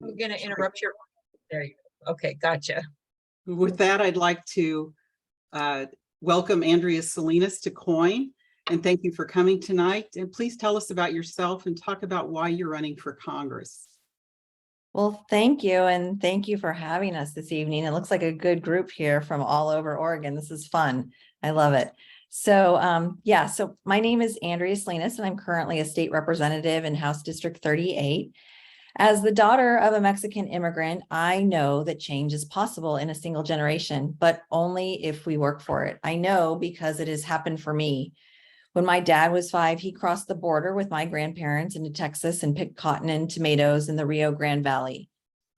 I'm going to interrupt your. There you go. Okay, gotcha. With that, I'd like to welcome Andrea Salinas to COIN, and thank you for coming tonight. And please tell us about yourself and talk about why you're running for Congress. Well, thank you. And thank you for having us this evening. It looks like a good group here from all over Oregon. This is fun. I love it. So so my name is Andrea Salinas, and I'm currently a state representative in House District 38. As the daughter of a Mexican immigrant, I know that change is possible in a single generation, but only if we work for it. I know because it has happened for me. When my dad was 5, he crossed the border with my grandparents into Texas and picked cotton and tomatoes in the Rio Grande Valley.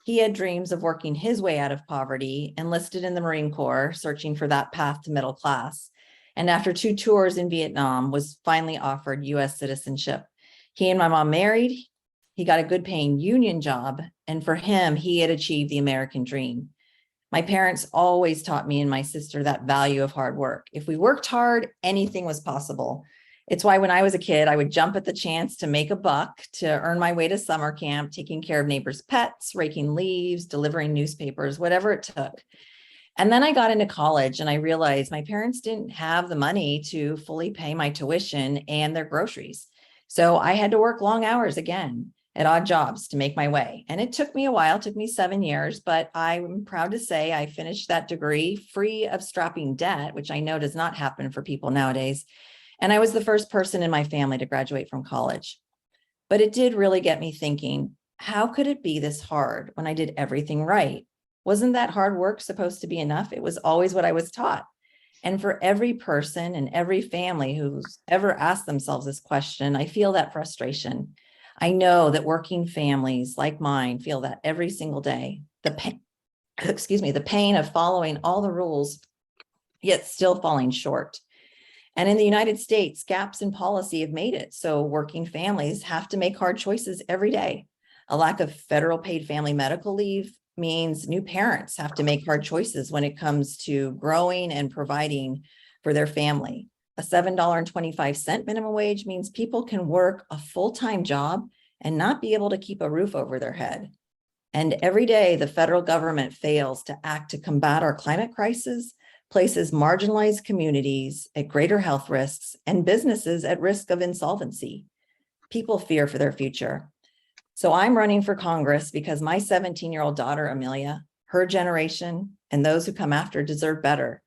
He had dreams of working his way out of poverty, enlisted in the Marine Corps, searching for that path to middle class. And after 2 tours in Vietnam, was finally offered U.S. citizenship. He and my mom married. He got a good paying union job. And for him, he had achieved the American dream. My parents always taught me and my sister that value of hard work. If we worked hard, anything was possible. It's why when I was a kid, I would jump at the chance to make a buck, to earn my way to summer camp, taking care of neighbors' pets, raking leaves, delivering newspapers, whatever it took. And then I got into college and I realized my parents didn't have the money to fully pay my tuition and their groceries. So I had to work long hours again at odd jobs to make my way. And it took me a while, it took me 7 years, but I'm proud to say I finished that degree free of strapping debt, which I know does not happen for people nowadays. And I was the first person in my family to graduate from college. But it did really get me thinking, how could it be this hard when I did everything right? Wasn't that hard work supposed to be enough? It was always what I was taught. And for every person and every family who's ever asked themselves this question, I feel that frustration. I know that working families like mine feel that every single day. The pain, the pain of following all the rules, yet still falling short. And in the United States, gaps in policy have made it so working families have to make hard choices every day. A lack of federal paid family medical leave means new parents have to make hard choices when it comes to growing and providing for their family. A $7.25 minimum wage means people can work a full-time job and not be able to keep a roof over their head. And every day the federal government fails to act to combat our climate crisis, places marginalized communities at greater health risks and businesses at risk of insolvency. People fear for their future. So I'm running for Congress because my 17-year-old daughter, Amelia, her generation, and those who come after deserve better.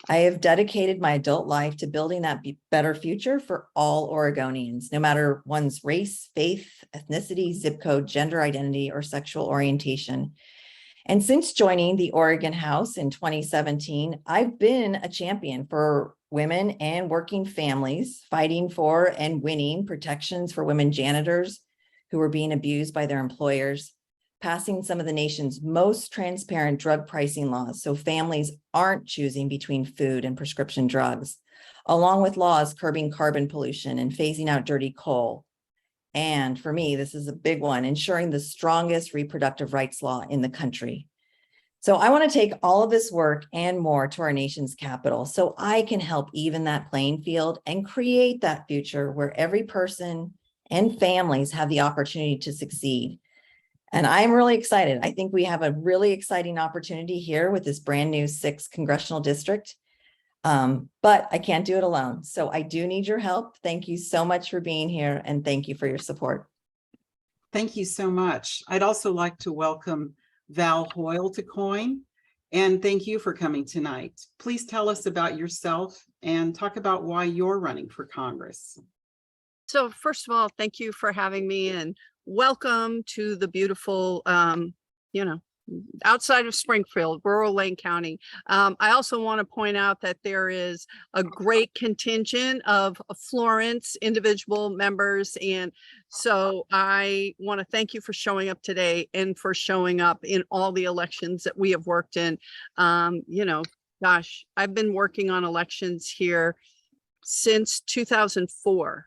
I have dedicated my adult life to building that better future for all Oregonians, no matter one's race, faith, ethnicity, zip code, gender identity, or sexual orientation. And since joining the Oregon House in 2017, I've been a champion for women and working families, fighting for and winning protections for women janitors who were being abused by their employers, passing some of the nation's most transparent drug pricing laws so families aren't choosing between food and prescription drugs, along with laws curbing carbon pollution and phasing out dirty coal. And for me, this is a big one, ensuring the strongest reproductive rights law in the country. So I want to take all of this work and more to our nation's capital so I can help even that playing field and create that future where every person and families have the opportunity to succeed. And I'm really excited. I think we have a really exciting opportunity here with this brand new 6th congressional district. But I can't do it alone. So I do need your help. Thank you so much for being here, and thank you for your support. Thank you so much. I'd also like to welcome Val Hoyle to COIN, and thank you for coming tonight. Please tell us about yourself and talk about why you're running for Congress. So first of all, thank you for having me, and welcome to the beautiful, outside of Springfield, rural Lane County. I also want to point out that there is a great contingent of Florence individual members. And so I want to thank you for showing up today and for showing up in all the elections that we have worked in. Gosh, I've been working on elections here since 2004.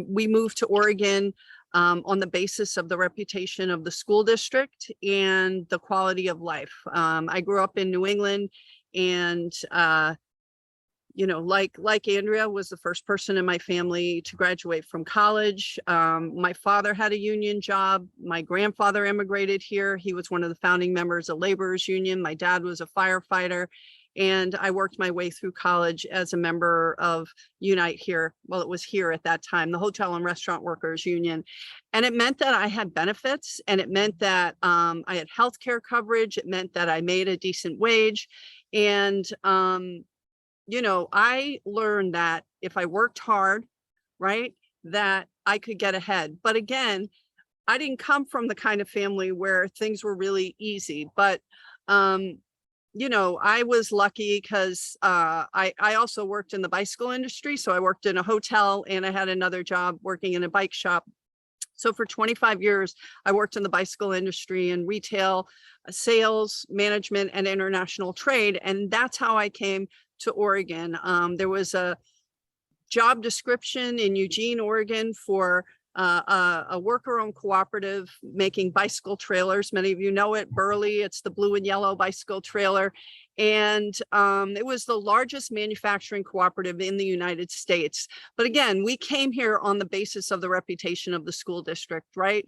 We moved to Oregon on the basis of the reputation of the school district and the quality of life. I grew up in New England, and like Andrea was the first person in my family to graduate from college. My father had a union job. My grandfather immigrated here. He was one of the founding members of Laborers Union. My dad was a firefighter. And I worked my way through college as a member of Unite here. Well, it was here at that time, the Hotel and Restaurant Workers Union. And it meant that I had benefits, and it meant that I had healthcare coverage. It meant that I made a decent wage. And I learned that if I worked hard, right, that I could get ahead. But again, I didn't come from the kind of family where things were really easy. But, I was lucky because I also worked in the bicycle industry. So I worked in a hotel and I had another job working in a bike shop. So for 25 years, I worked in the bicycle industry and retail, sales, management, and international trade. And that's how I came to Oregon. There was a job description in Eugene, Oregon for a worker-owned cooperative making bicycle trailers. Many of you know it, Burley. It's the blue and yellow bicycle trailer. And it was the largest manufacturing cooperative in the United States. But again, we came here on the basis of the reputation of the school district, right?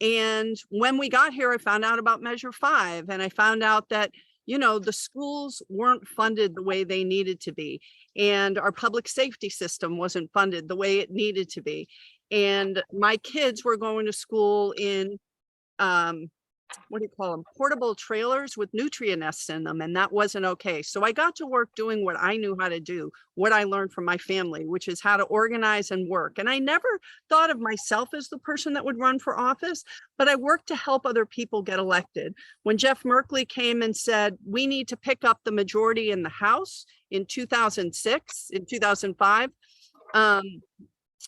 And when we got here, I found out about Measure 5, and I found out that the schools weren't funded the way they needed to be. And our public safety system wasn't funded the way it needed to be. And my kids were going to school in, what do you call them? Portable trailers with nutrient nests in them. And that wasn't okay. So I got to work doing what I knew how to do, what I learned from my family, which is how to organize and work. And I never thought of myself as the person that would run for office, but I worked to help other people get elected. When Jeff Merkley came and said, we need to pick up the majority in the House in 2006, in 2005,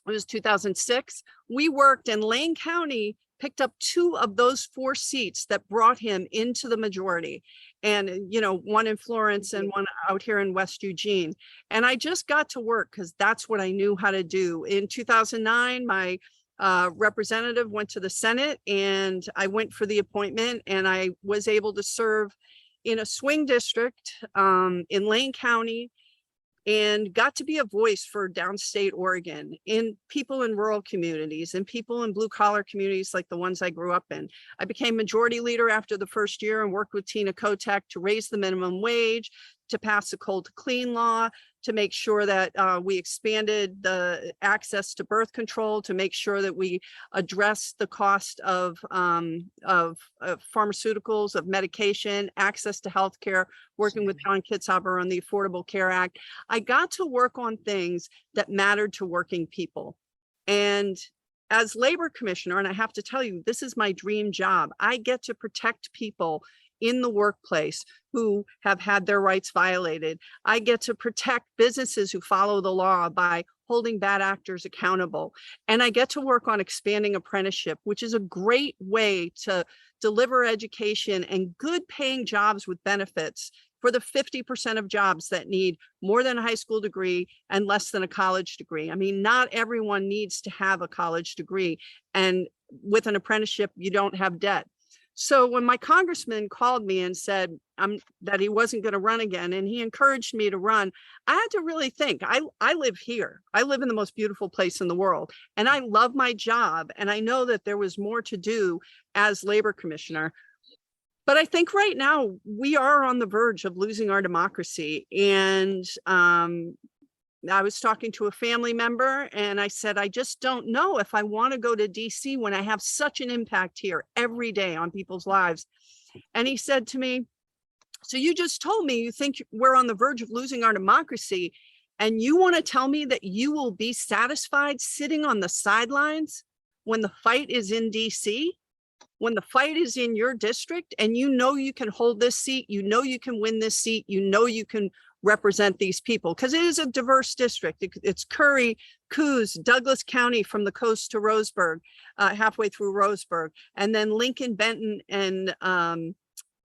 it was 2006, we worked, and Lane County picked up 2 of those 4 seats that brought him into the majority. And, one in Florence and one out here in West Eugene. And I just got to work because that's what I knew how to do. In 2009, my representative went to the Senate, and I went for the appointment, and I was able to serve in a swing district in Lane County, and got to be a voice for downstate Oregon, in people in rural communities and people in blue collar communities like the ones I grew up in. I became majority leader after the first year and worked with Tina Kotek to raise the minimum wage, to pass the coal to clean law, to make sure that we expanded the access to birth control, to make sure that we address the cost of pharmaceuticals, of medication, access to healthcare, working with John Kitzhaber on the Affordable Care Act. I got to work on things that mattered to working people. And as labor commissioner, and I have to tell you, this is my dream job. I get to protect people in the workplace who have had their rights violated. I get to protect businesses who follow the law by holding bad actors accountable. And I get to work on expanding apprenticeship, which is a great way to deliver education and good paying jobs with benefits for the 50% of jobs that need more than a high school degree and less than a college degree. I mean, not everyone needs to have a college degree. And with an apprenticeship, you don't have debt. So when my congressman called me and said that he wasn't going to run again, and he encouraged me to run, I had to really think. I live here. I live in the most beautiful place in the world, and I love my job. And I know that there was more to do as labor commissioner. But I think right now we are on the verge of losing our democracy. And I was talking to a family member, and I said, I just don't know if I want to go to DC when I have such an impact here every day on people's lives. And he said to me, so you just told me you think we're on the verge of losing our democracy, and you want to tell me that you will be satisfied sitting on the sidelines when the fight is in DC, when the fight is in your district, and you know you can hold this seat, you know you can win this seat, you know you can represent these people, because it is a diverse district. It's Curry, Coos, Douglas County from the coast to Roseburg, halfway through Roseburg, and then Lincoln, Benton, and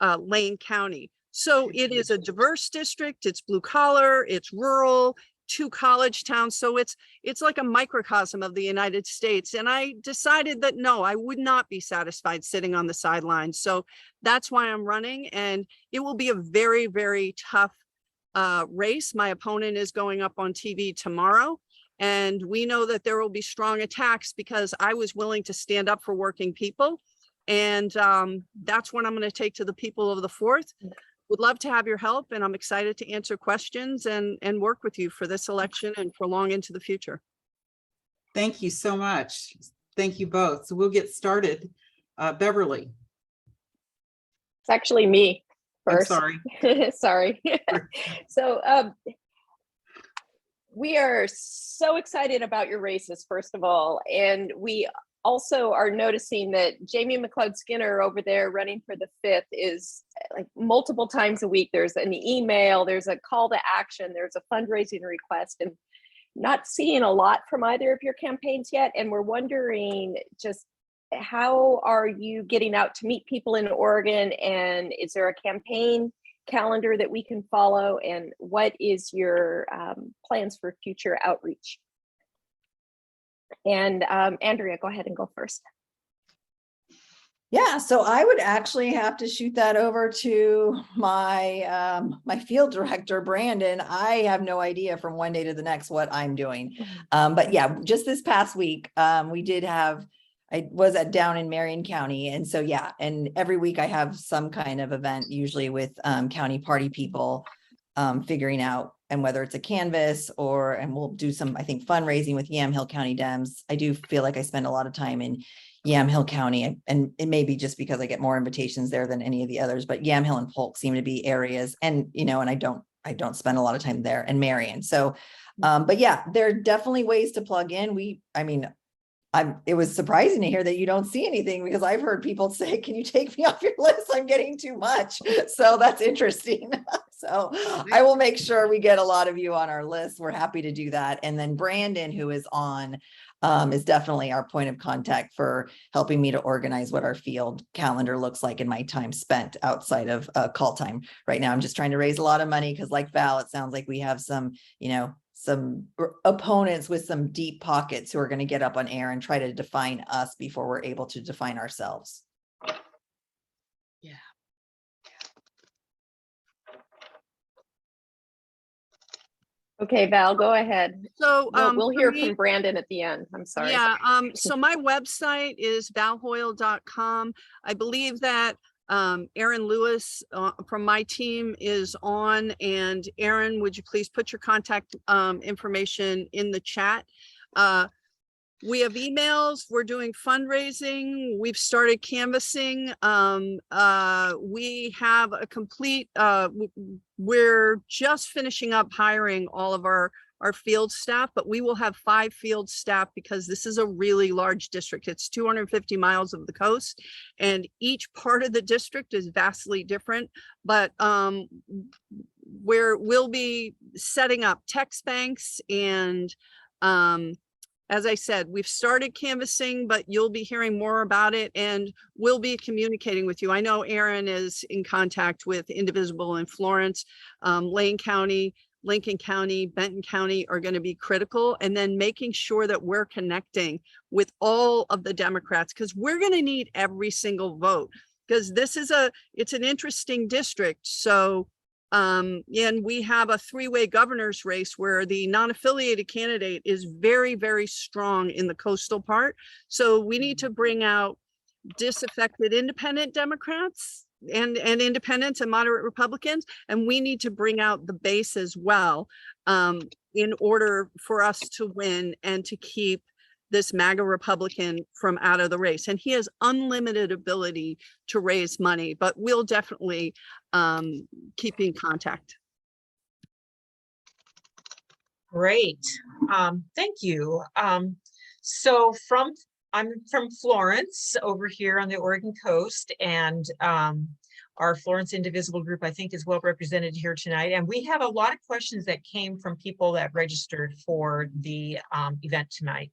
Lane County. So it is a diverse district. It's blue collar, it's rural, 2 college towns. So it's like a microcosm of the United States. And I decided that no, I would not be satisfied sitting on the sidelines. So that's why I'm running. And it will be a very, very tough race. My opponent is going up on TV tomorrow. And we know that there will be strong attacks because I was willing to stand up for working people. And that's what I'm going to take to the people of the 4th. Would love to have your help, and I'm excited to answer questions and work with you for this election and for long into the future. Thank you so much. Thank you both. So we'll get started. Beverly. It's actually me I'm first. sorry. Sorry. So we are so excited about your races, first of all. And we also are noticing that Jamie McLeod Skinner over there running for the 5th is like multiple times a week. There's an email, there's a call to action, there's a fundraising request, and not seeing a lot from either of your campaigns yet. And we're wondering just how are you getting out to meet people in Oregon? And is there a campaign calendar that we can follow? And what is your plans for future outreach? And Andrea, go ahead and go first. Yeah, so I would actually have to shoot that over to my my field director, Brandon. I have no idea from one day to the next what I'm doing. But yeah, just this past week, we did have, I was down in Marion County. And so, yeah, and every week I have some kind of event, usually with county party people, figuring out, and whether it's a canvas and we'll do some, I think, fundraising with Yamhill County Dems. I do feel like I spend a lot of time in Yamhill County, and it may be just because I get more invitations there than any of the others, but Yamhill and Polk seem to be areas, and, you know, and I don't spend a lot of time there, and Marion. So, but yeah, there are definitely ways to plug in. It was surprising to hear that you don't see anything, because I've heard people say, can you take me off your list? I'm getting too much. So that's interesting. So I will make sure we get a lot of you on our list. We're happy to do that. And then Brandon, who is on, is definitely our point of contact for helping me to organize what our field calendar looks like in my time spent outside of call time. Right now, I'm just trying to raise a lot of money because, like Val, it sounds like we have some, some opponents with some deep pockets who are going to get up on air and try to define us before we're able to define ourselves. Yeah. Okay, Val, go ahead. So We'll hear for me- from Brandon at the end. I'm sorry. Yeah, so my website is valhoyle.com. I believe that Aaron Lewis from my team is on, and Aaron, would you please put your contact information in the chat? We have emails, we're doing fundraising, we've started canvassing. We have a complete, we're just finishing up hiring all of our field staff, but we will have 5 field staff because this is a really large district. It's 250 miles of the coast, and each part of the district is vastly different. But we'll be setting up text banks, and as I said, we've started canvassing, but you'll be hearing more about it, and we'll be communicating with you. I know Aaron is in contact with Indivisible in Florence, Lane County, Lincoln County, Benton County are going to be critical, and then making sure that we're connecting with all of the Democrats, because we're going to need every single vote, because it's an interesting district. So, and we have a 3-way governor's race where the non-affiliated candidate is very, very strong in the coastal part. So we need to bring out disaffected independent Democrats and independents and moderate Republicans, and we need to bring out the base as well, in order for us to win and to keep this MAGA Republican from out of the race. And he has unlimited ability to raise money, but we'll definitely keep in contact. Great. Thank you. So I'm from Florence over here on the Oregon coast, and our Florence Indivisible group, I think, is well represented here tonight. And we have a lot of questions that came from people that registered for the event tonight.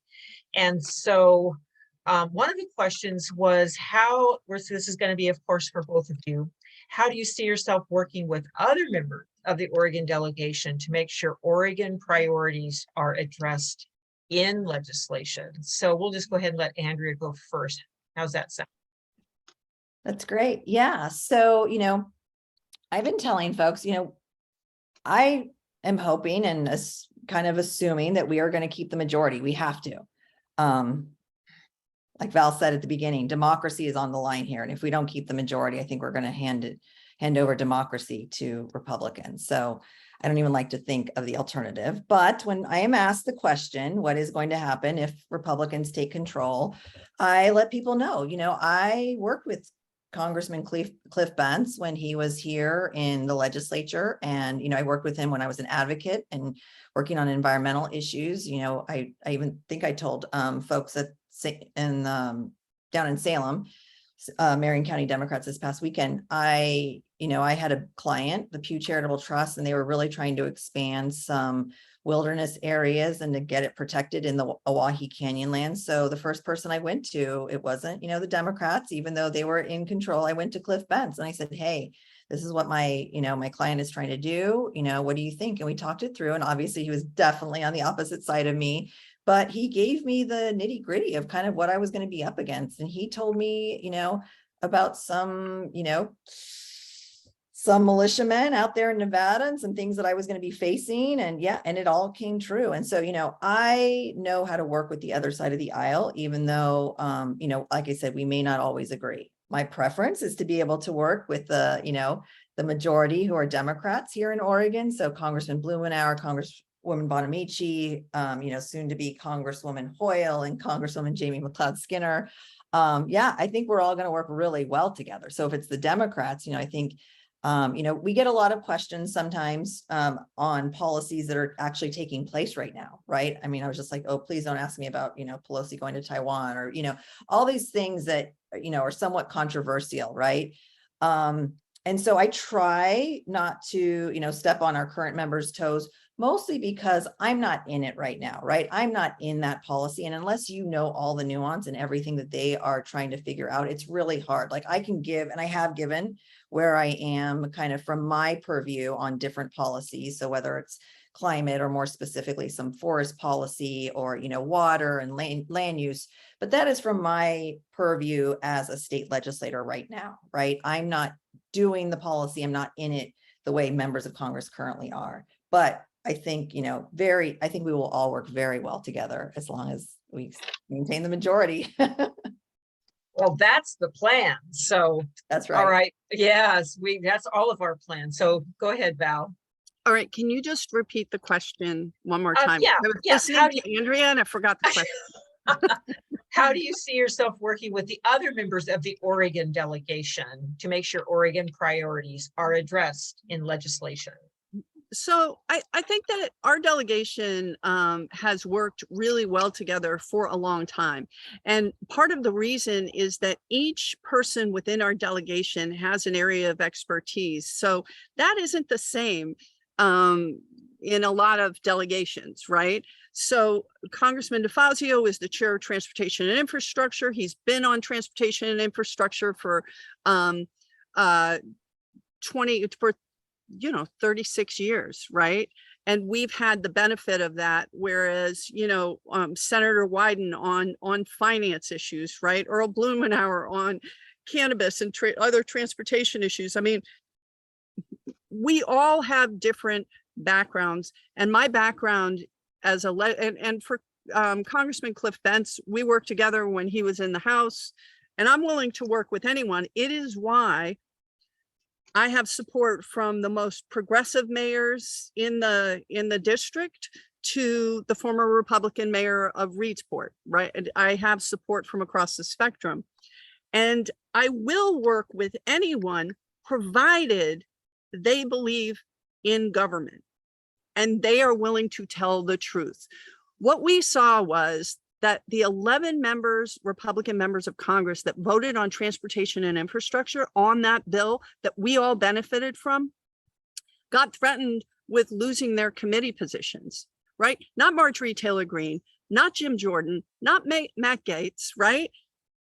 And so one of the questions was so this is going to be, of course, for both of you, how do you see yourself working with other members of the Oregon delegation to make sure Oregon priorities are addressed in legislation? So we'll just go ahead and let Andrea go first. How's that sound? That's great. Yeah. So, I've been telling folks, I am hoping and kind of assuming that we are going to keep the majority. We have to. Like Val said at the beginning, democracy is on the line here. And if we don't keep the majority, I think we're going to hand over democracy to Republicans. So I don't even like to think of the alternative. But when I am asked the question, what is going to happen if Republicans take control, I let people know, I worked with Congressman Cliff Bentz when he was here in the legislature. And, I worked with him when I was an advocate and working on environmental issues. I even think I told folks that down in Salem, Marion County Democrats this past weekend, I had a client, the Pew Charitable Trust, and they were really trying to expand some wilderness areas and to get it protected in the Oahe Canyon land. So the first person I went to, it wasn't, the Democrats, even though they were in control. I went to Cliff Bentz and I said, hey, this is what my client is trying to do. What do you think? And we talked it through. And obviously he was definitely on the opposite side of me, but he gave me the nitty gritty of kind of what I was going to be up against. And he told me, about some militiamen out there in Nevada and some things that I was going to be facing. And and it all came true. And so, I know how to work with the other side of the aisle, even though, like I said, we may not always agree. My preference is to be able to work with the majority who are Democrats here in Oregon. So Congressman Blumenauer, Congresswoman Bonamici, soon to be Congresswoman Hoyle and Congresswoman Jamie McLeod Skinner. I think we're all going to work really well together. So if it's the Democrats, I think, we get a lot of questions sometimes on policies that are actually taking place right now, right? I mean, I was just like, oh, please don't ask me about, Pelosi going to Taiwan or, all these things that, are somewhat controversial, right? And so I try not to, step on our current members' toes, mostly because I'm not in it right now, right? I'm not in that policy. And unless you know all the nuance and everything that they are trying to figure out, it's really hard. Like I can give, and I have given where I am kind of from my purview on different policies. So whether it's climate or more specifically some forest policy or, water and land use, but that is from my purview as a state legislator right now, right? I'm not doing the policy. I'm not in it the way members of Congress currently are. But I think, I think we will all work very well together as long as we maintain the majority. Well, that's the plan. So that's right. All right. Yes, that's all of our plans. So go ahead, Val. All right. Can you just repeat the question one more time? Yeah. I was listening to Andrea and I forgot the question. How do you see yourself working with the other members of the Oregon delegation to make sure Oregon priorities are addressed in legislation? So I think that our delegation has worked really well together for a long time. And part of the reason is that each person within our delegation has an area of expertise. So that isn't the same in a lot of delegations, right? So Congressman DeFazio is the chair of Transportation and Infrastructure. He's been on Transportation and Infrastructure for 36 years, right? And we've had the benefit of that. Whereas, Senator Wyden on finance issues, right? Earl Blumenauer on cannabis and other transportation issues. I mean, we all have different backgrounds, and my background as and for Congressman Cliff Bentz, we worked together when he was in the House, and I'm willing to work with anyone. It is why I have support from the most progressive mayors in the district to the former Republican mayor of Reedsport, right? And I have support from across the spectrum. And I will work with anyone provided they believe in government and they are willing to tell the truth. What we saw was that the 11 Republican members of Congress that voted on transportation and infrastructure on that bill that we all benefited from got threatened with losing their committee positions, right? Not Marjorie Taylor Greene, not Jim Jordan, not Matt Gaetz, right?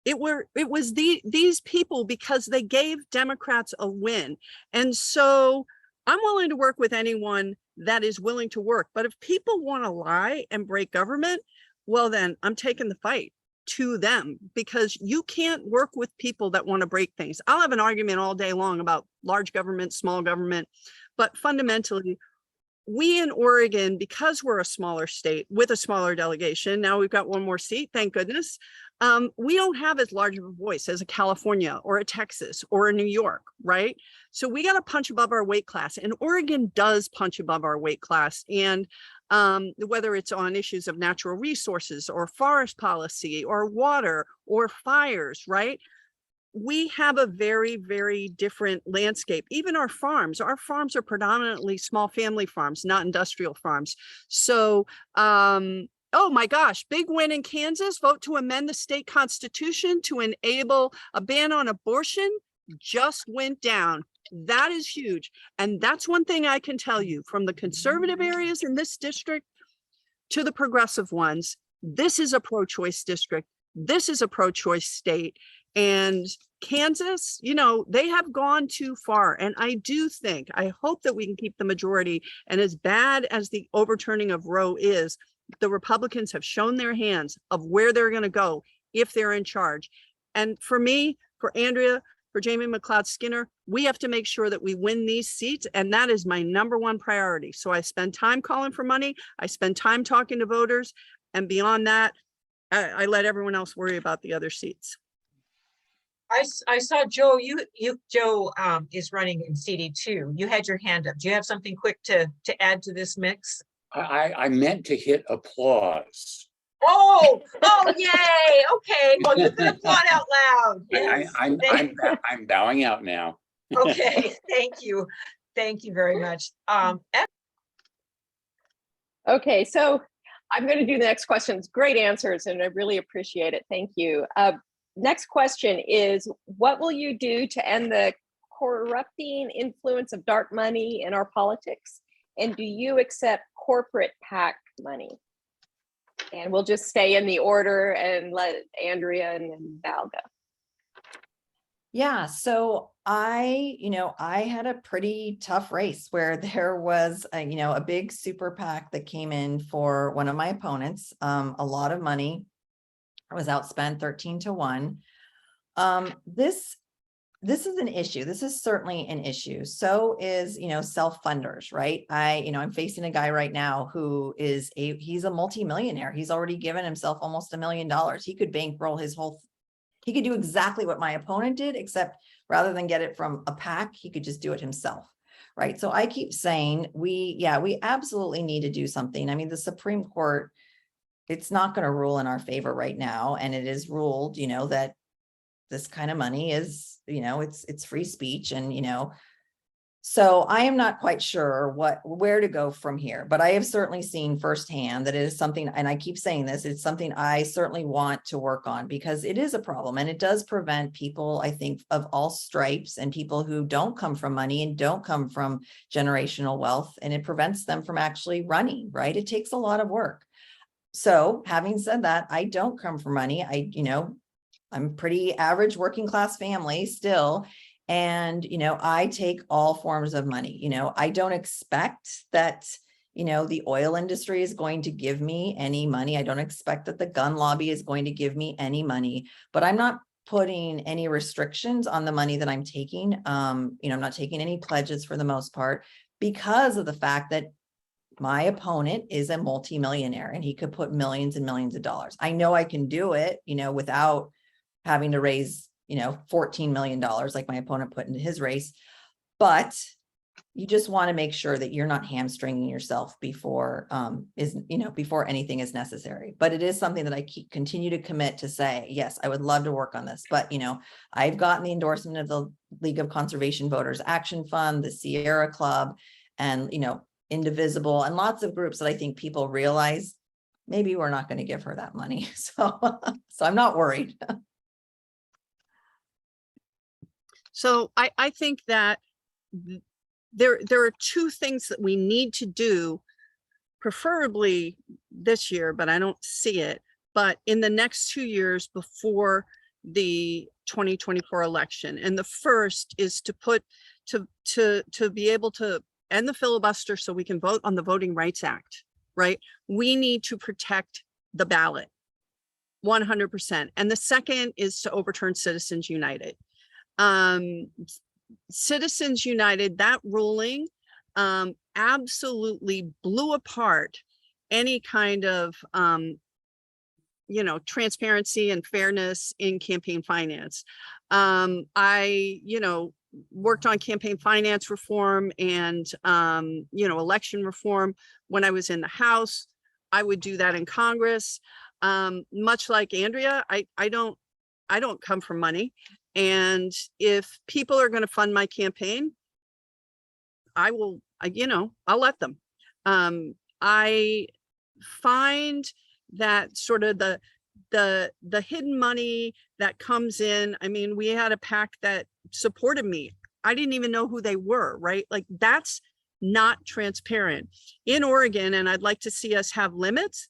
It was these people because they gave Democrats a win. And so I'm willing to work with anyone that is willing to work. But if people want to lie and break government, well, then I'm taking the fight to them, because you can't work with people that want to break things. I'll have an argument all day long about large government, small government, but fundamentally, we in Oregon, because we're a smaller state with a smaller delegation, now we've got one more seat, thank goodness. We don't have as large of a voice as a California or a Texas or a New York, right? So we got to punch above our weight class, and Oregon does punch above our weight class. And whether it's on issues of natural resources or forest policy or water or fires, right? We have a very, very different landscape. Even our farms are predominantly small family farms, not industrial farms. So, oh my gosh, big win in Kansas, vote to amend the state constitution to enable a ban on abortion just went down. That is huge. And that's one thing I can tell you from the conservative areas in this district to the progressive ones. This is a pro-choice district. This is a pro-choice state. And Kansas, you know, they have gone too far. And I hope that we can keep the majority. And as bad as the overturning of Roe is, the Republicans have shown their hands of where they're going to go if they're in charge. And for me, for Andrea, for Jamie McLeod Skinner, we have to make sure that we win these seats. And that is my #1 priority. So I spend time calling for money. I spend time talking to voters. And beyond that, I let everyone else worry about the other seats. I saw Joe, Joe is running in CD2. You had your hand up. Do you have something quick to add to this mix? I meant to hit applause. Oh, yay. Okay. Well, you can applaud out loud. Yes. I'm bowing out now. Okay. Thank you. Thank you very much. Okay, so I'm going to do the next questions. Great answers, and I really appreciate it. Thank you. Next question is, what will you do to end the corrupting influence of dark money in our politics? And do you accept corporate PAC money? And we'll just stay in the order and let Andrea and then Val go. Yeah, so I had a pretty tough race where there was a big super PAC that came in for one of my opponents, a lot of money. I was outspent 13-1. This is an issue. This is certainly an issue. So is, self-funders, right? I'm facing a guy right now who he's a multimillionaire. He's already given himself almost $1 million. He could bankroll he could do exactly what my opponent did, except rather than get it from a PAC, he could just do it himself, right? So I keep saying we absolutely need to do something. I mean, the Supreme Court, it's not going to rule in our favor right now. And it is ruled, that this kind of money is, it's free speech. And, so I am not quite sure where to go from here, but I have certainly seen firsthand that it is something, and I keep saying this, it's something I certainly want to work on because it is a problem and it does prevent people, I think, of all stripes and people who don't come from money and don't come from generational wealth, and it prevents them from actually running, right? It takes a lot of work. So having said that, I don't come from money. I'm pretty average working class family still. And, I take all forms of money. I don't expect that, the oil industry is going to give me any money. I don't expect that the gun lobby is going to give me any money, but I'm not putting any restrictions on the money that I'm taking. I'm not taking any pledges for the most part because of the fact that my opponent is a multimillionaire and he could put millions and millions of dollars. I know I can do it, without having to raise, $14 million like my opponent put into his race. But you just want to make sure that you're not hamstringing yourself before anything is necessary. But it is something that I continue to commit to say, yes, I would love to work on this. But, I've gotten the endorsement of the League of Conservation Voters Action Fund, the Sierra Club, and, Indivisible, and lots of groups that I think people realize maybe we're not going to give her that money. So I'm not worried. So I think that there are two things that we need to do, preferably this year, but I don't see it, but in the next 2 years before the 2024 election. And the first is to be able to end the filibuster so we can vote on the Voting Rights Act, right? We need to protect the ballot 100%. And the second is to overturn Citizens United. Citizens United, that ruling absolutely blew apart any kind of, transparency and fairness in campaign finance. I, worked on campaign finance reform and, election reform when I was in the House. I would do that in Congress. Much like Andrea, I don't come from money. And if people are going to fund my campaign, I will, I'll let them. I find that sort of the hidden money that comes in. I mean, we had a PAC that supported me. I didn't even know who they were, right? Like, that's not transparent in Oregon. And I'd like to see us have limits,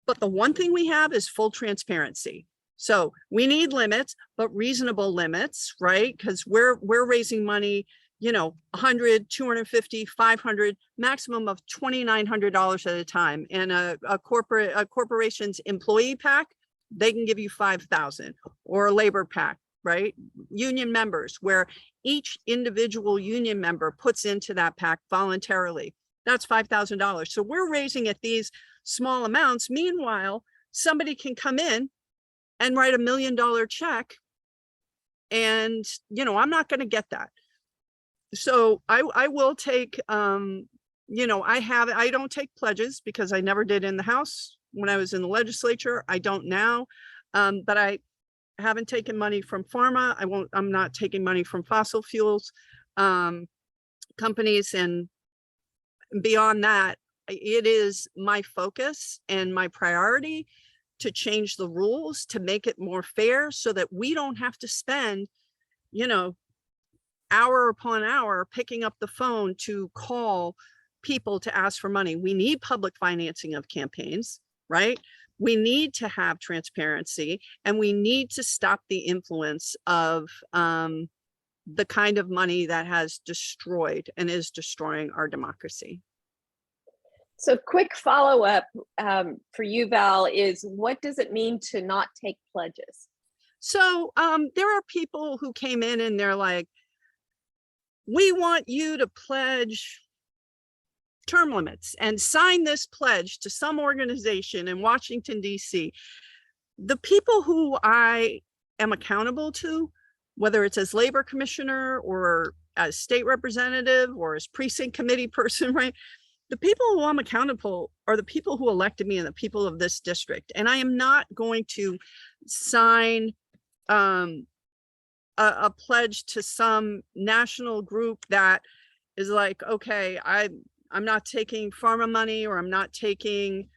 but the one thing we have is full transparency. So we need limits, but reasonable limits, right? Because we're raising money, 100, 250, 500, maximum of $2,900 at a time. And a corporation's employee PAC, they can give you 5,000, or a labor PAC, right? Union members, where each individual union member puts into that PAC voluntarily. That's $5,000. So we're raising at these small amounts. Meanwhile, somebody can come in and write $1 million check. And, I'm not going to get that. So I will take, I don't take pledges because I never did in the House when I was in the legislature. I don't now, but I haven't taken money from pharma. I'm not taking money from fossil fuels companies. And beyond that, it is my focus and my priority to change the rules to make it more fair so that we don't have to spend, hour upon hour picking up the phone to call people to ask for money. We need public financing of campaigns, right? We need to have transparency, and we need to stop the influence of the kind of money that has destroyed and is destroying our democracy. So quick follow-up for you, Val, is what does it mean to not take pledges? So there are people who came in and they're like, we want you to pledge term limits and sign this pledge to some organization in Washington, D.C. The people who I am accountable to, whether it's as labor commissioner or as state representative or as precinct committee person, right? The people who I'm accountable are the people who elected me and the people of this district. And I am not going to sign a pledge to some national group that is like, okay, I'm not taking pharma money, or I'm not taking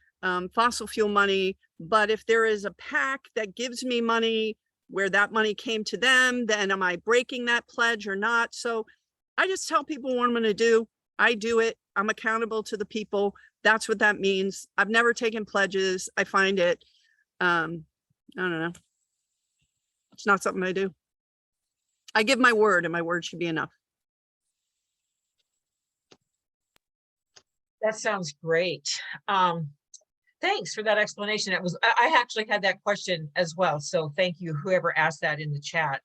fossil fuel money. But if there is a PAC that gives me money where that money came to them, then am I breaking that pledge or not? So I just tell people what I'm going to do. I do it. I'm accountable to the people. That's what that means. I've never taken pledges. I find it, I don't know. It's not something I do. I give my word, and my word should be enough. That sounds great. Thanks for that explanation. I actually had that question as well. So thank you, whoever asked that in the chat.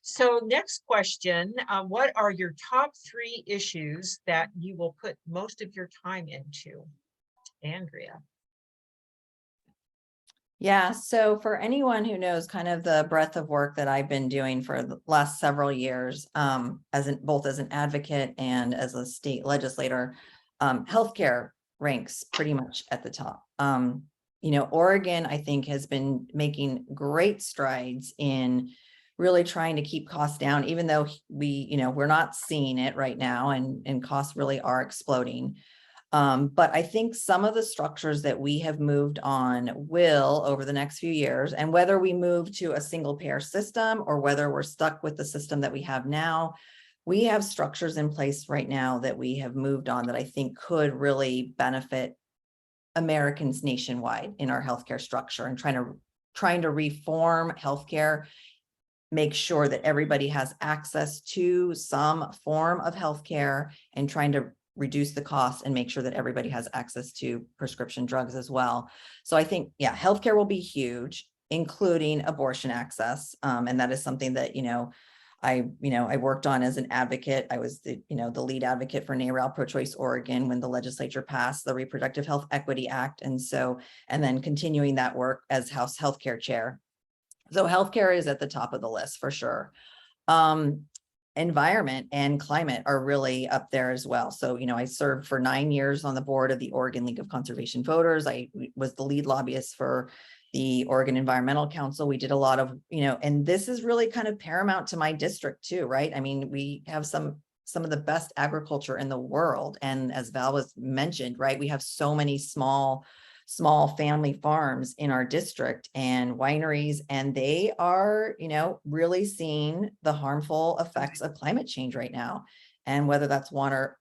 So next question, what are your top 3 issues that you will put most of your time into? Andrea. Yeah, so for anyone who knows kind of the breadth of work that I've been doing for the last several years, both as an advocate and as a state legislator, healthcare ranks pretty much at the top. Oregon, I think, has been making great strides in really trying to keep costs down, even though we're not seeing it right now, and costs really are exploding. But I think some of the structures that we have moved on will, over the next few years, and whether we move to a single payer system or whether we're stuck with the system that we have now, we have structures in place right now that we have moved on that I think could really benefit Americans nationwide in our healthcare structure, and trying to reform healthcare, make sure that everybody has access to some form of healthcare, and trying to reduce the cost and make sure that everybody has access to prescription drugs as well. So I think, yeah, healthcare will be huge, including abortion access. And that is something that, I worked on as an advocate. I was the lead advocate for NARAL Pro-Choice Oregon when the legislature passed the Reproductive Health Equity Act. And then continuing that work as House Healthcare Chair. So healthcare is at the top of the list for sure. Environment and climate are really up there as well. So, I served for 9 years on the board of the Oregon League of Conservation Voters. I was the lead lobbyist for the Oregon Environmental Council. We did a lot of, and this is really kind of paramount to my district too, right? I mean, we have some of the best agriculture in the world. And as Val was mentioned, right, we have so many small family farms in our district and wineries, and they are, really seeing the harmful effects of climate change right now. And whether that's water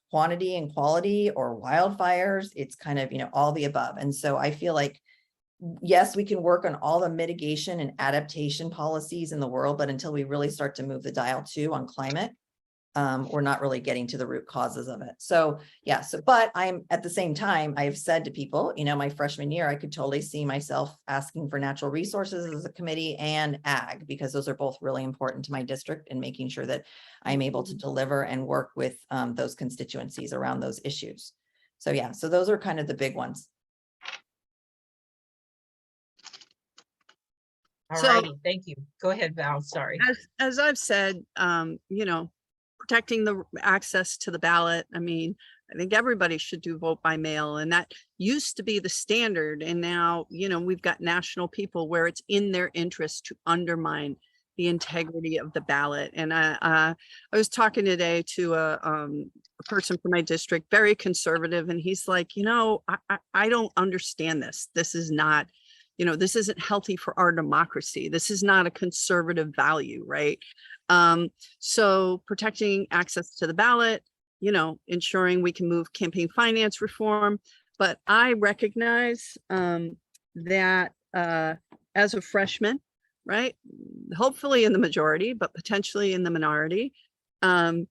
quantity and quality or wildfires, it's kind of, all the above. And so I feel like, yes, we can work on all the mitigation and adaptation policies in the world, but until we really start to move the dial too on climate, we're not really getting to the root causes of it. So yeah, but I'm at the same time, I've said to people, my freshman year, I could totally see myself asking for natural resources as a committee and ag, because those are both really important to my district and making sure that I'm able to deliver and work with those constituencies around those issues. So yeah, so those are kind of the big ones. All righty, thank you. Go ahead, Val, sorry. As I've said, protecting the access to the ballot. I mean, I think everybody should do vote by mail, and that used to be the standard. And now, we've got national people where it's in their interest to undermine the integrity of the ballot. And I was talking today to a person from my district, very conservative, and he's like, I don't understand this. This is not, this isn't healthy for our democracy. This is not a conservative value, right? So protecting access to the ballot, ensuring we can move campaign finance reform. But I recognize that as a freshman, right, hopefully in the majority, but potentially in the minority, there's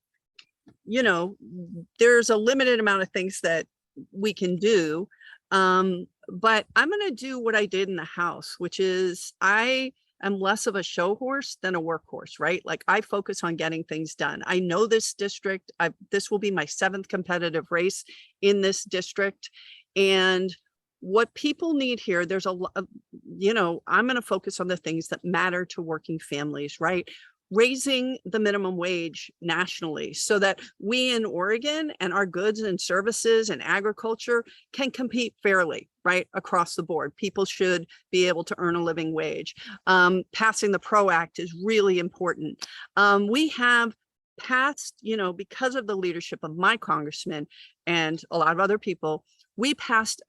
a limited amount of things that we can do. But I'm going to do what I did in the House, which is I am less of a show horse than a workhorse, right? Like I focus on getting things done. I know this district. This will be my 7th competitive race in this district. And what people need here, there's a lot, I'm going to focus on the things that matter to working families, right? Raising the minimum wage nationally so that we in Oregon and our goods and services and agriculture can compete fairly, right, across the board. People should be able to earn a living wage. Passing the PRO Act is really important. We have passed, because of the leadership of my congressman and a lot of other people, we passed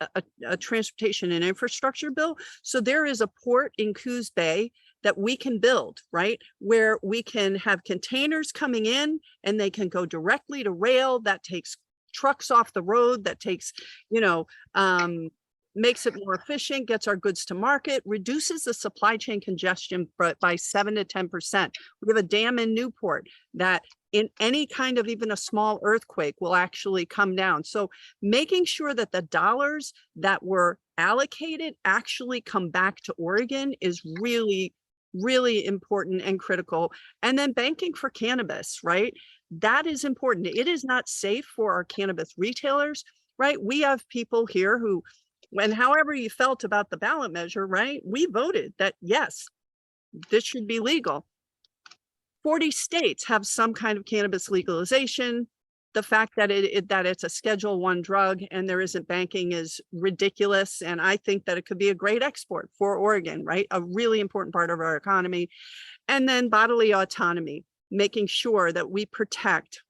a transportation and infrastructure bill. So there is a port in Coos Bay that we can build, right? Where we can have containers coming in and they can go directly to rail. That takes trucks off the road, that takes, makes it more efficient, gets our goods to market, reduces the supply chain congestion by 7 to 10%. We have a dam in Newport that in any kind of even a small earthquake will actually come down. So making sure that the dollars that were allocated actually come back to Oregon is really, really important and critical. And then banking for cannabis, right? That is important. It is not safe for our cannabis retailers, right? We have people here who, and however you felt about the ballot measure, right? We voted that, yes, this should be legal. 40 states have some kind of cannabis legalization. The fact that it's a Schedule I drug and there isn't banking is ridiculous. And I think that it could be a great export for Oregon, right? A really important part of our economy. And then bodily autonomy, making sure that we protect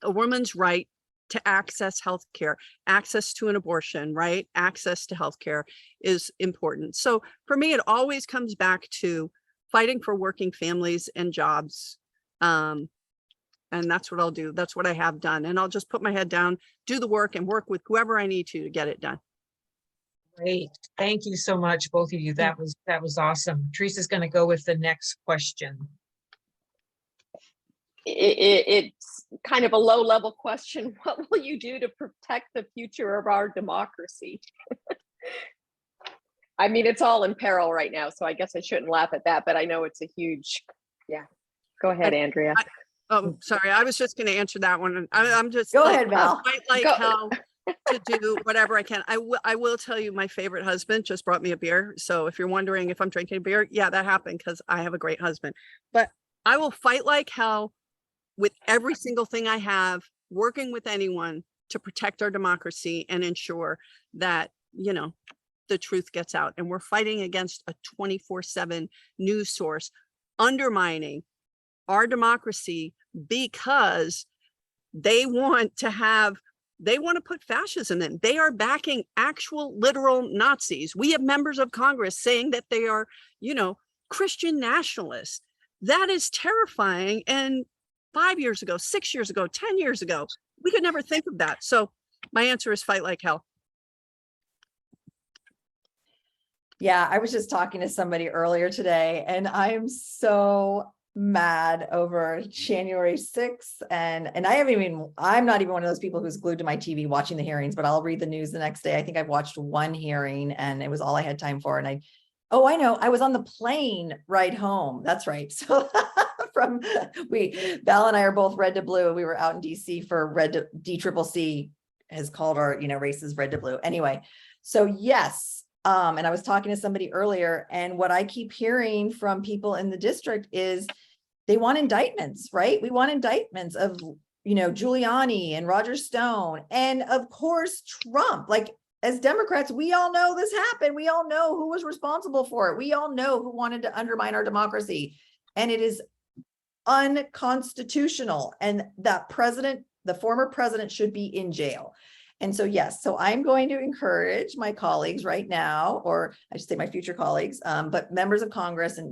a woman's right to access healthcare, access to an abortion, right? Access to healthcare is important. So for me, it always comes back to fighting for working families and jobs. And that's what I'll do. That's what I have done. And I'll just put my head down, do the work and work with whoever I need to get it done. Great. Thank you so much, both of you. That was awesome. Teresa's going to go with the next question. It's kind of a low-level question. What will you do to protect the future of our democracy? I mean, it's all in peril right now, so I guess I shouldn't laugh at that, but I know it's a huge, yeah. Go ahead, Andrea. Oh, sorry. I was just going to answer that one. I'm just Go like, ahead, Val. I like Go. how to do whatever I can. I will tell you, my favorite husband just brought me a beer. So if you're wondering if I'm drinking beer, yeah, that happened because I have a great husband. But I will fight like hell with every single thing I have, working with anyone to protect our democracy and ensure that, you know, the truth gets out. And we're fighting against a 24/7 news source undermining our democracy because they want to put fascism in. They are backing actual literal Nazis. We have members of Congress saying that they are, you know, Christian nationalists. That is terrifying. And 5 years ago, 6 years ago, 10 years ago, we could never think of that. So my answer is fight like hell. Yeah, I was just talking to somebody earlier today and I'm so mad over January 6th. And I'm not even one of those people who's glued to my TV watching the hearings, but I'll read the news the next day. I think I've watched one hearing and it was all I had time for. And I know, I was on the plane ride home. That's right. So Val and I are both red to blue. We were out in DC for DCCC has called our, races red to blue. Anyway, so yes. And I was talking to somebody earlier, and what I keep hearing from people in the district is they want indictments, right? We want indictments of, Giuliani and Roger Stone, and of course, Trump. Like, as Democrats, we all know this happened. We all know who was responsible for it. We all know who wanted to undermine our democracy, and it is unconstitutional. And that the former president should be in jail. And so, yes, so I'm going to encourage my colleagues right now, or I should say my future colleagues, but members of Congress and,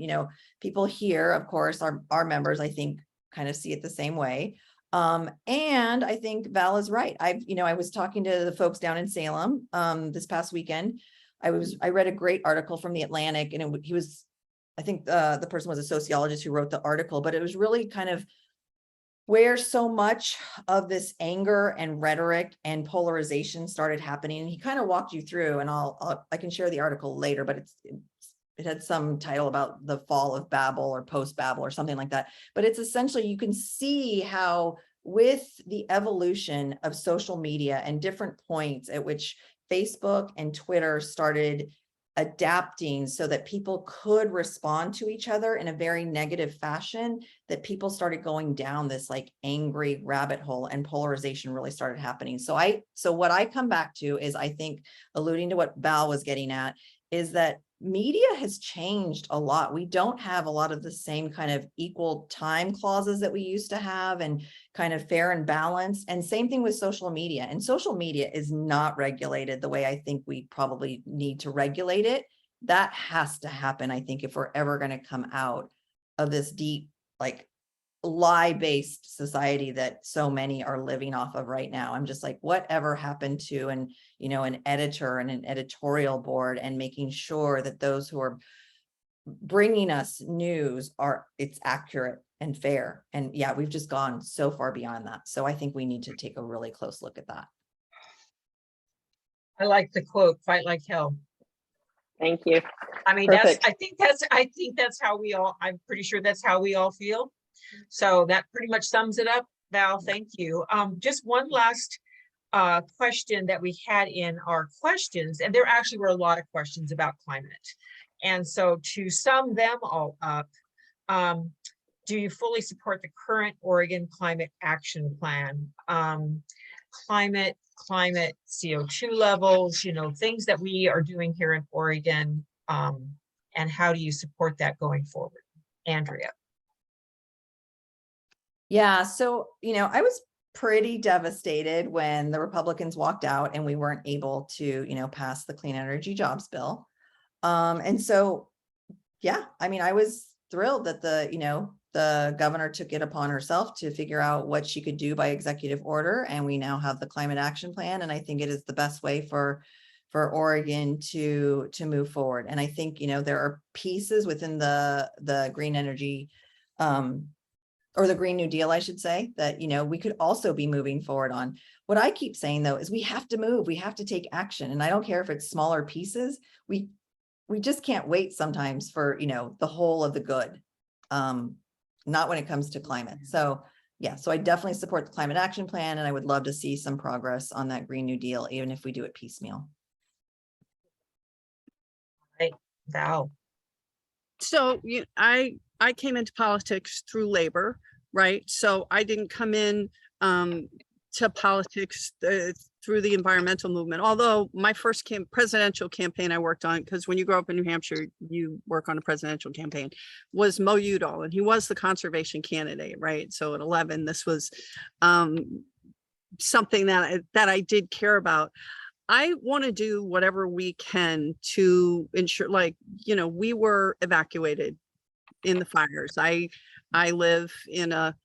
people here, of course, our members, I think, kind of see it the same way. And I think Val is right. I was talking to the folks down in Salem this past weekend. I read a great article from the Atlantic, and I think the person was a sociologist who wrote the article, but it was really kind of where so much of this anger and rhetoric and polarization started happening. And he kind of walked you through, and I can share the article later, but it had some title about the fall of Babel or post Babel or something like that. But it's essentially, you can see how with the evolution of social media and different points at which Facebook and Twitter started adapting so that people could respond to each other in a very negative fashion, that people started going down this like angry rabbit hole, and polarization really started happening. So what I come back to is, I think, alluding to what Val was getting at, is that media has changed a lot. We don't have a lot of the same kind of equal time clauses that we used to have, and kind of fair and balanced. And same thing with social media. And social media is not regulated the way I think we probably need to regulate it. That has to happen, I think, if we're ever going to come out of this deep, like, lie-based society that so many are living off of right now. I'm just like, whatever happened to an editor and an editorial board, and making sure that those who are bringing us news it's accurate and fair. And yeah, we've just gone so far beyond that. So I think we need to take a really close look at that. I like the quote, fight like hell. Thank you. I mean, Perfect. I think that's how I'm pretty sure that's how we all feel. So that pretty much sums it up. Val, thank you. Just one last question that we had in our questions, and there actually were a lot of questions about climate. And so to sum them all up, do you fully support the current Oregon Climate Action Plan? Climate, CO2 levels, things that we are doing here in Oregon, and how do you support that going forward? Andrea. Yeah, so, I was pretty devastated when the Republicans walked out and we weren't able to, pass the Clean Energy Jobs Bill. And so, yeah, I was thrilled that the governor took it upon herself to figure out what she could do by executive order. And we now have the Climate Action Plan. And I think it is the best way for Oregon to move forward. And I think, there are pieces within the green energy, or the Green New Deal, I should say, that, we could also be moving forward on. What I keep saying, though, is we have to move, we have to take action. And I don't care if it's smaller pieces. We just can't wait sometimes for, the whole of the good. not when it comes to climate. So yeah, so I definitely support the climate action plan, and I would love to see some progress on that Green New Deal, even if we do it piecemeal. Right, Val. So I came into politics through labor, right? So I didn't come in to politics through the environmental movement. Although my first presidential campaign I worked on, because when you grow up in New Hampshire, you work on a presidential campaign, was Mo Udall, and he was the conservation candidate, right? So at 11, this was something that I did care about. I want to do whatever we can to ensure, like, we were evacuated in the fires. I live in a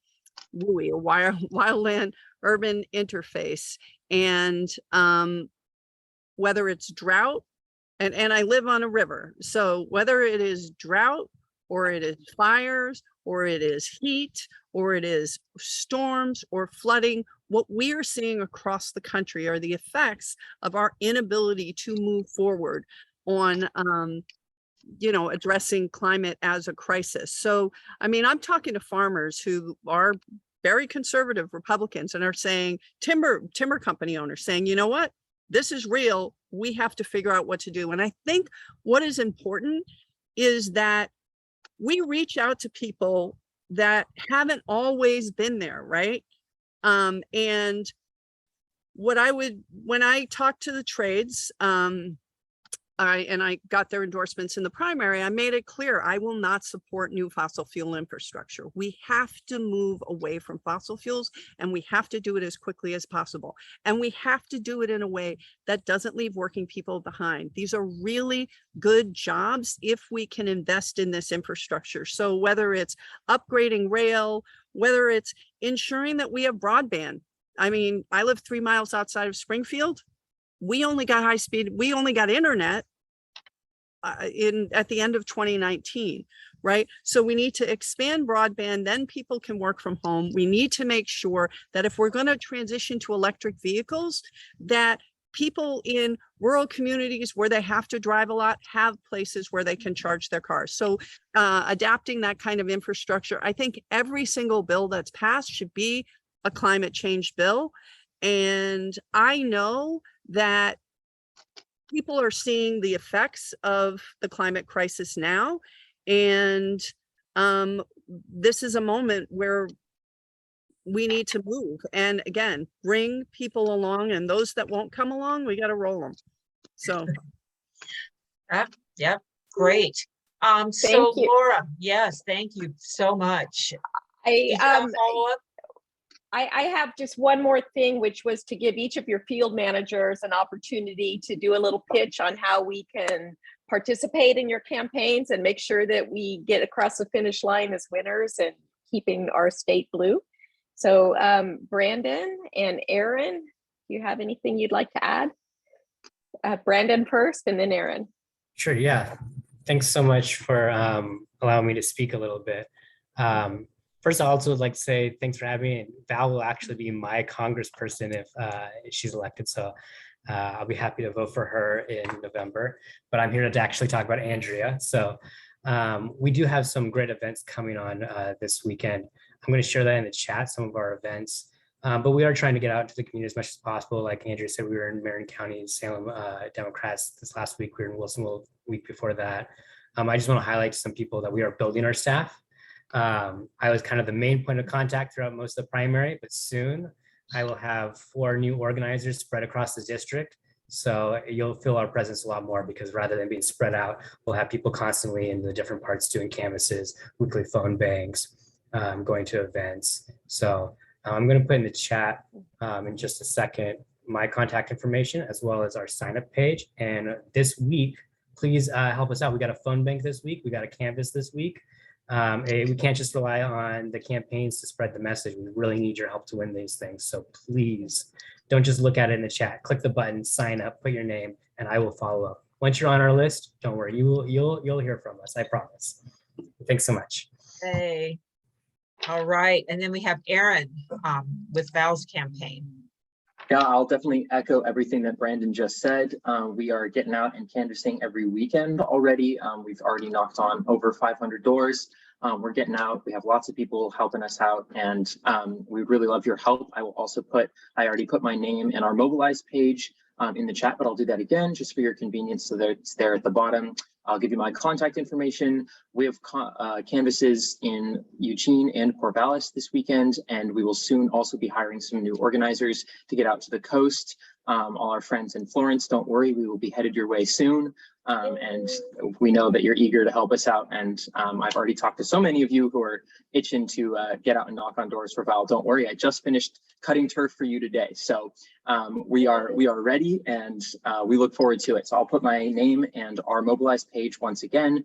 wildland urban interface, and whether it's drought, and I live on a river, so whether it is drought or it is fires or it is heat or it is storms or flooding, what we are seeing across the country are the effects of our inability to move forward on addressing climate as a crisis. So, I mean, I'm talking to farmers who are very conservative Republicans and are saying, timber company owners saying, you know what, this is real. We have to figure out what to do. And I think what is important is that we reach out to people that haven't always been there, right? And when I talk to the trades, I got their endorsements in the primary, I made it clear I will not support new fossil fuel infrastructure. We have to move away from fossil fuels, and we have to do it as quickly as possible. And we have to do it in a way that doesn't leave working people behind. These are really good jobs if we can invest in this infrastructure. So whether it's upgrading rail, whether it's ensuring that we have broadband. I mean, I live 3 miles outside of Springfield. We only got we only got internet at the end of 2019, right? So we need to expand broadband, then people can work from home. We need to make sure that if we're going to transition to electric vehicles, that people in rural communities where they have to drive a lot have places where they can charge their cars. So adapting that kind of infrastructure, I think every single bill that's passed should be a climate change bill. And I know that people are seeing the effects of the climate crisis now. And this is a moment where we need to move. And again, bring people along, and those that won't come along, we got to roll them. So. Yep, great. So Thank you. Laura, yes, thank you so much. Did you have a follow-up? I have just one more thing, which was to give each of your field managers an opportunity to do a little pitch on how we can participate in your campaigns and make sure that we get across the finish line as winners and keeping our state blue. So Brandon and Aaron, do you have anything you'd like to add? Brandon first and then Aaron. Sure, yeah. Thanks so much for allowing me to speak a little bit. First, I also would like to say thanks for having me. Val will actually be my congressperson if she's elected. So I'll be happy to vote for her in November. But I'm here to actually talk about Andrea. So we do have some great events coming on this weekend. I'm going to share that in the chat, some of our events. But we are trying to get out to the community as much as possible. Like Andrea said, we were in Marion County, Salem Democrats this last week. We were in Wilsonville the week before that. I just want to highlight some people that we are building our staff. I was kind of the main point of contact throughout most of the primary, but soon I will have 4 new organizers spread across the district. So you'll feel our presence a lot more, because rather than being spread out, we'll have people constantly in the different parts doing canvases, weekly phone banks, going to events. So I'm going to put in the chat in just a second my contact information as well as our sign up page. And this week, please help us out. We got a phone bank this week. We got a canvas this week. We can't just rely on the campaigns to spread the message. We really need your help to win these things. So please don't just look at it in the chat. Click the button, sign up, put your name, and I will follow up. Once you're on our list, don't worry, you'll hear from us. I promise. Thanks so much. Hey, all right, and then we have Aaron with Val's campaign. Yeah, I'll definitely echo everything that Brandon just said. We are getting out and canvassing every weekend already. We've already knocked on over 500 doors. We're getting out. We have lots of people helping us out, and we really love your help. I will also I already put my name and our mobilized page in the chat, but I'll do that again just for your convenience so that it's there at the bottom. I'll give you my contact information. We have canvases in Eugene and Corvallis this weekend, and we will soon also be hiring some new organizers to get out to the coast. All our friends in Florence, don't worry, we will be headed your way soon. And we know that you're eager to help us out. And I've already talked to so many of you who are itching to get out and knock on doors for Val. Don't worry, I just finished cutting turf for you today. So we are ready, and we look forward to it. So I'll put my name and our mobilized page once again.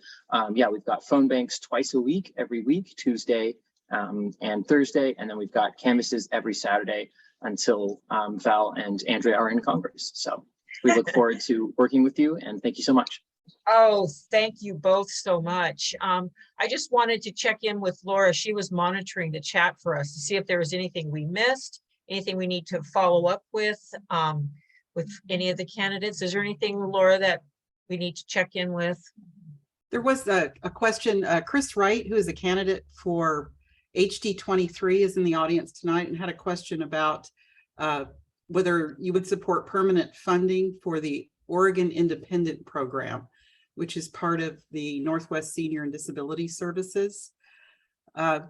Yeah, we've got phone banks twice a week, every week, Tuesday and Thursday. And then we've got canvases every Saturday until Val and Andrea are in Congress. So we look forward to working with you, and thank you so much. Oh, thank you both so much. I just wanted to check in with Laura. She was monitoring the chat for us to see if there was anything we missed, anything we need to follow up with any of the candidates. Is there anything, Laura, that we need to check in with? There was a question. Chris Wright, who is a candidate for HD 23, is in the audience tonight and had a question about whether you would support permanent funding for the Oregon Independent Program, which is part of the Northwest Senior and Disability Services.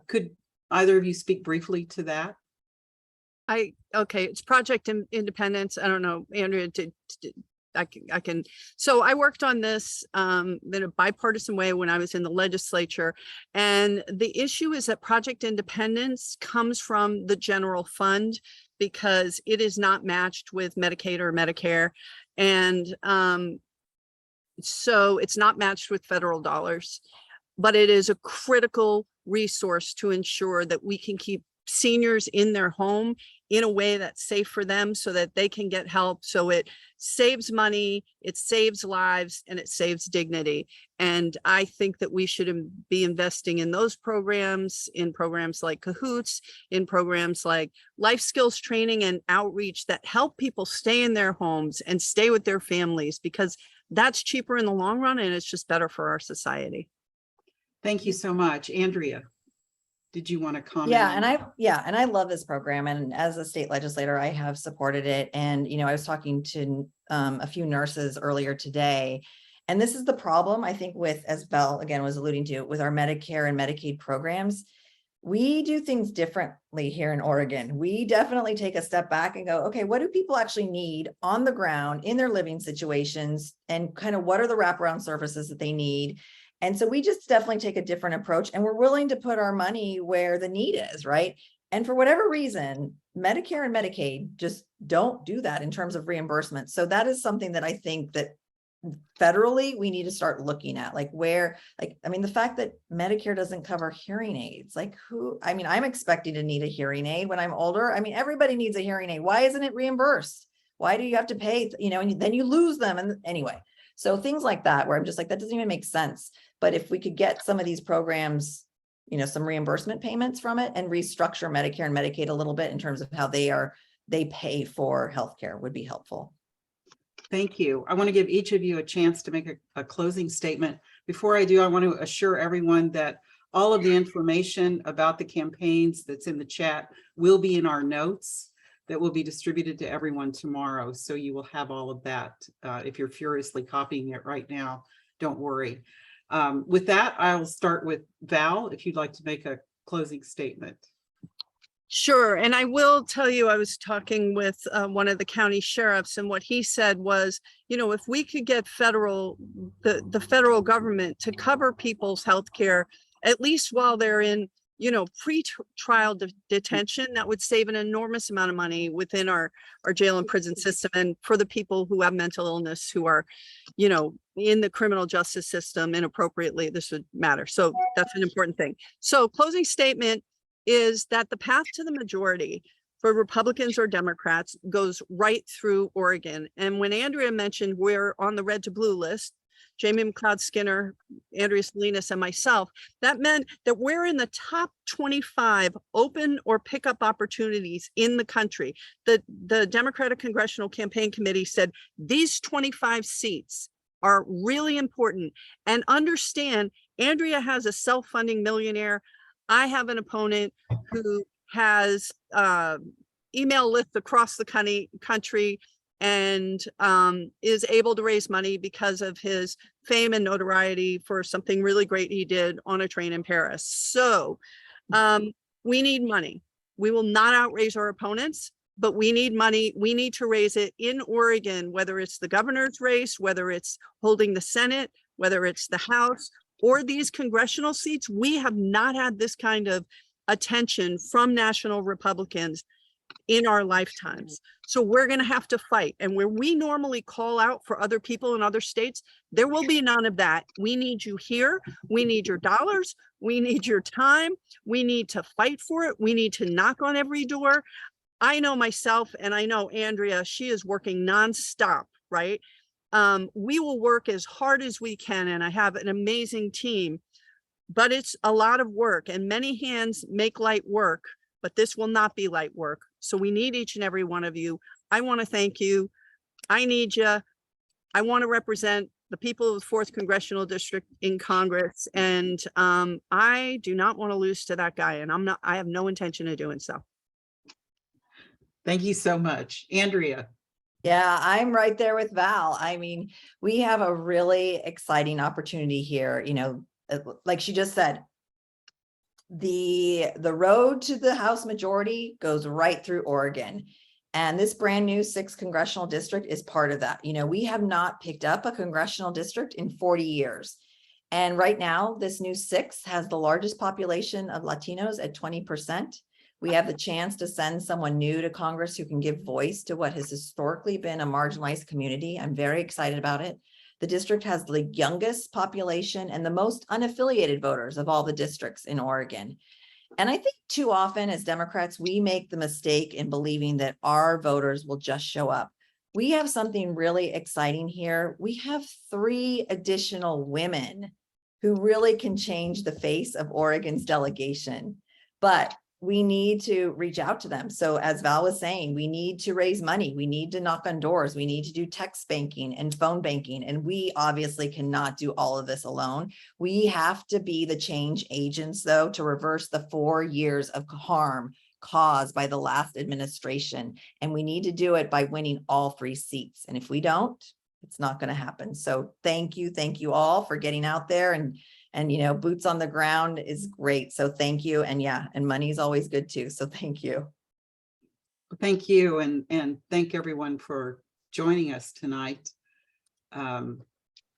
Could either of you speak briefly to that? Okay, it's Project Independence. I don't know, Andrea, I can. So I worked on this in a bipartisan way when I was in the legislature. And the issue is that Project Independence comes from the general fund because it is not matched with Medicaid or Medicare. And so it's not matched with federal dollars, but it is a critical resource to ensure that we can keep seniors in their home in a way that's safe for them so that they can get help. So it saves money, it saves lives, and it saves dignity. And I think that we should be investing in those programs, in programs like Cahoots, in programs like life skills training and outreach that help people stay in their homes and stay with their families, because that's cheaper in the long run and it's just better for our society. Thank you so much. Andrea, did you want to comment? And I love this program. And as a state legislator, I have supported it. And, I was talking to a few nurses earlier today, and this is the problem, I think, with, as Val again was alluding to, with our Medicare and Medicaid programs. We do things differently here in Oregon. We definitely take a step back and go, okay, what do people actually need on the ground in their living situations? And kind of what are the wraparound services that they need? And so we just definitely take a different approach, and we're willing to put our money where the need is, right? And for whatever reason, Medicare and Medicaid just don't do that in terms of reimbursement. So that is something that I think that federally we need to start looking at, the fact that Medicare doesn't cover hearing aids, I'm expecting to need a hearing aid when I'm older. Everybody needs a hearing aid. Why isn't it reimbursed? Why do you have to pay, and then you lose them? And anyway, so things like that, where I'm just like, that doesn't even make sense. But if we could get some of these programs, some reimbursement payments from it, and restructure Medicare and Medicaid a little bit in terms of how they pay for healthcare, would be helpful. Thank you. I want to give each of you a chance to make a closing statement. Before I do, I want to assure everyone that all of the information about the campaigns that's in the chat will be in our notes that will be distributed to everyone tomorrow. So you will have all of that. If you're furiously copying it right now, don't worry. With that, I'll start with Val, if you'd like to make a closing statement. Sure. And I will tell you, I was talking with one of the county sheriffs, and what he said was, if we could get the federal government to cover people's health care, at least while they're in, pre-trial detention, that would save an enormous amount of money within our jail and prison system. And for the people who have mental illness, who are, in the criminal justice system inappropriately, this would matter. So that's an important thing. So closing statement is that the path to the majority for Republicans or Democrats goes right through Oregon. And when Andrea mentioned we're on the red to blue list, Jamie McLeod-Skinner, Andrea Salinas, and myself, that meant that we're in the top 25 open or pickup opportunities in the country. The Democratic Congressional Campaign Committee said these 25 seats are really important. And understand, Andrea has a self-funding millionaire. I have an opponent who has email lists across the country and is able to raise money because of his fame and notoriety for something really great he did on a train in Paris. So we need money. We will not outraise our opponents, but we need money. We need to raise it in Oregon, whether it's the governor's race, whether it's holding the Senate, whether it's the House or these congressional seats. We have not had this kind of attention from national Republicans in our lifetimes. So we're going to have to fight. And where we normally call out for other people in other states, there will be none of that. We need you here. We need your dollars. We need your time. We need to fight for it. We need to knock on every door. I know myself, and I know Andrea, she is working nonstop, right? We will work as hard as we can, and I have an amazing team, but it's a lot of work, and many hands make light work, but this will not be light work. So we need each and every one of you. I want to thank you. I need you. I want to represent the people of the 4th Congressional District in Congress, and I do not want to lose to that guy, and I have no intention of doing so. Thank you so much. Andrea. Yeah, I'm right there with Val. I mean, we have a really exciting opportunity here. You know, like she just said, the road to the House majority goes right through Oregon. And this brand new 6th congressional district is part of that. You know, we have not picked up a congressional district in 40 years. And right now, this new 6 has the largest population of Latinos at 20%. We have the chance to send someone new to Congress who can give voice to what has historically been a marginalized community. I'm very excited about it. The district has the youngest population and the most unaffiliated voters of all the districts in Oregon. And I think too often as Democrats, we make the mistake in believing that our voters will just show up. We have something really exciting here. We have 3 additional women who really can change the face of Oregon's delegation, but we need to reach out to them. So as Val was saying, we need to raise money. We need to knock on doors. We need to do text banking and phone banking. And we obviously cannot do all of this alone. We have to be the change agents, though, to reverse the 4 years of harm caused by the last administration. And we need to do it by winning all 3 seats. And if we don't, it's not going to happen. So thank you all for getting out there and you know, boots on the ground is great. So thank you. And yeah, and money is always good too. So thank you. Thank you. And thank everyone for joining us tonight.